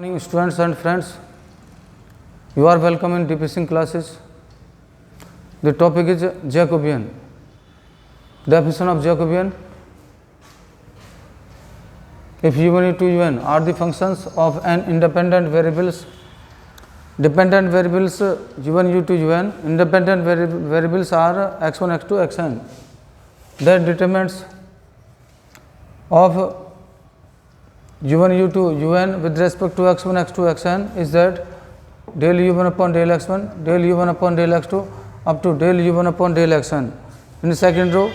Morning students and friends, you are welcome in depressing classes. The topic is Jacobian. Definition of Jacobian: if u1, u2, un are the functions of an independent variables, dependent variables u1, u2, un, independent variables are x1, x2, xn. That determinants of u1, u2, un with respect to x1, x2, xn is that del u1 upon del x1, del u1 upon del x2 up to del u1 upon del xn. In the second row,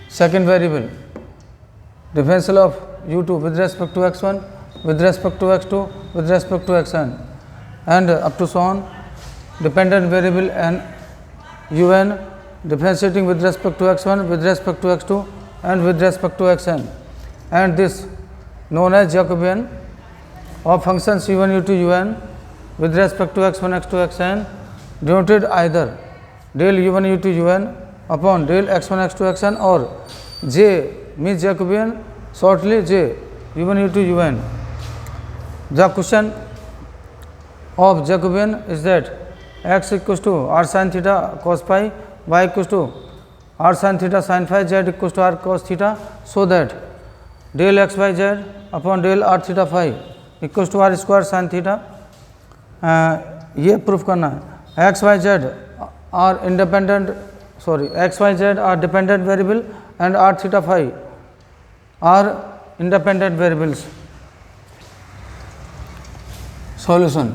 second variable, differential of u2 with respect to x1, with respect to x2, with respect to xn, and up to so on, dependent variable and un differentiating with respect to x1, with respect to x2, and with respect to xn, and this known as Jacobian of functions u1, u2, un with respect to x1, x2, xn, denoted either del u1, u2, un upon del x1, x2, xn or J means Jacobian, shortly J u1, u2, un. The question of Jacobian is that x equals to r sin theta cos phi, y equals to r sin theta sin phi, z equals to r cos theta, so that del x y z upon del r theta phi equals to r square sin theta. ये proof करना है x y z are independent x y z are dependent variable and r theta phi are independent variables. Solution: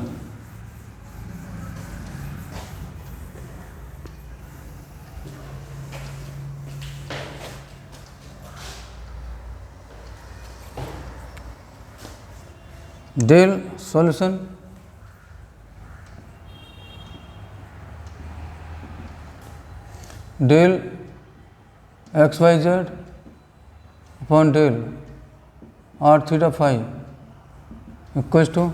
del solution del x y z upon del r theta phi equals to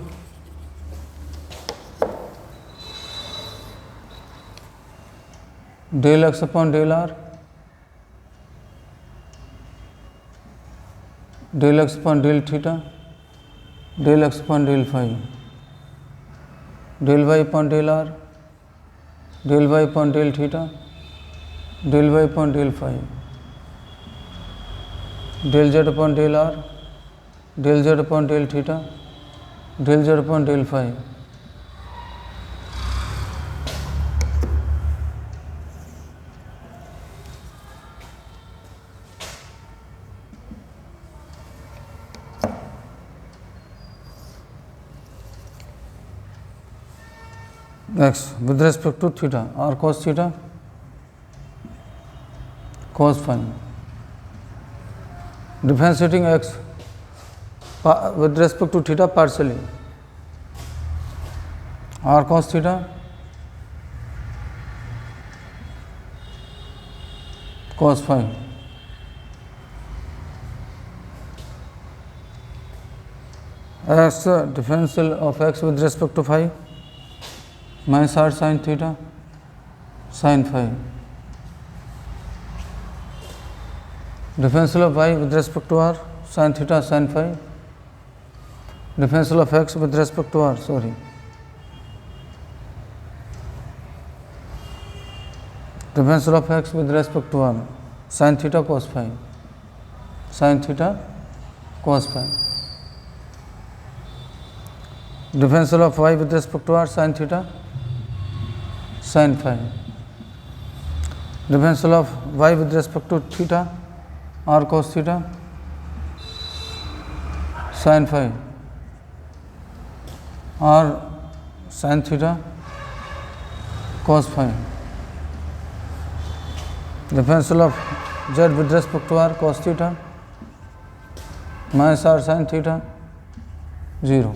del x upon del r, del x upon del theta, del x upon del phi, del y upon del r, del y upon del theta, del y upon del phi, del z upon del r, del z upon del theta, del z upon del phi. X with respect to theta r cos theta cos phi, differentiating x with respect to theta partially, r cos theta cos phi, x differential of x with respect to phi minus r sin theta sin phi, differential of y with respect to r sin theta sin phi, differential of x with respect to r differential of x with respect to r sin theta cos phi, sin theta cos phi, differential of y with respect to r sin theta sin phi, differential of y with respect to theta r cos theta sin phi, r sin theta cos phi, differential of z with respect to r cos theta minus r sin theta 0.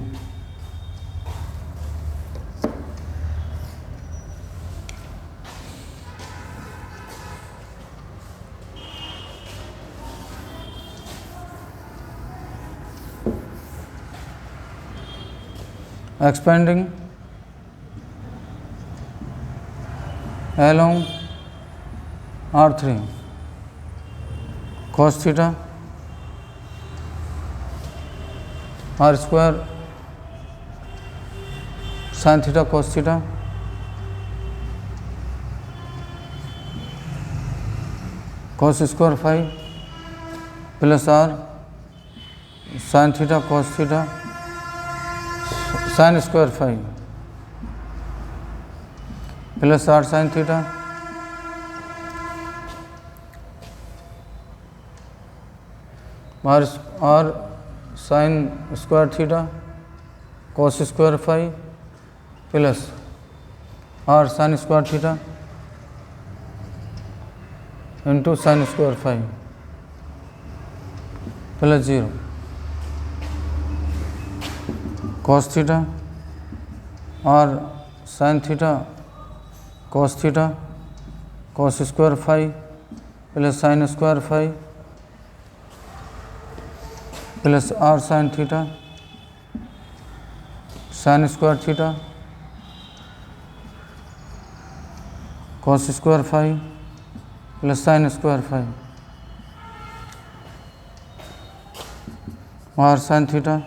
Expanding along r3 cos theta r square sine theta cos theta cos square phi plus r sine theta cos theta sine square phi plus r sine theta r sine square theta cos square phi plus r sine square theta into sine square phi plus 0 cos theta r sine theta cos theta cos square phi plus sine square phi plus r sine theta sine square theta cos square phi plus sine square phi are sine theta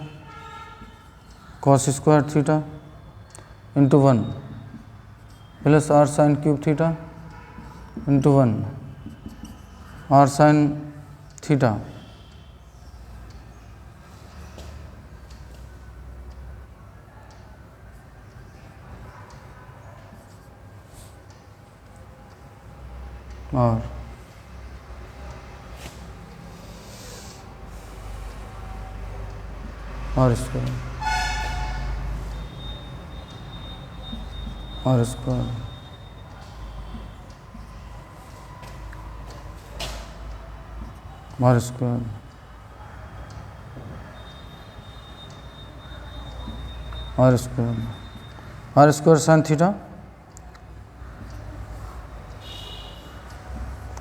cos square theta into 1 plus r sine cube theta into 1 r sine theta और square और square और square और square और square sine theta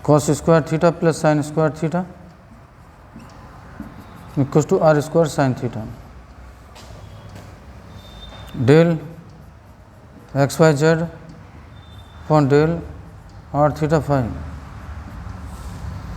cos square theta plus sine square theta equal to r square sine theta del x y z upon del r theta phi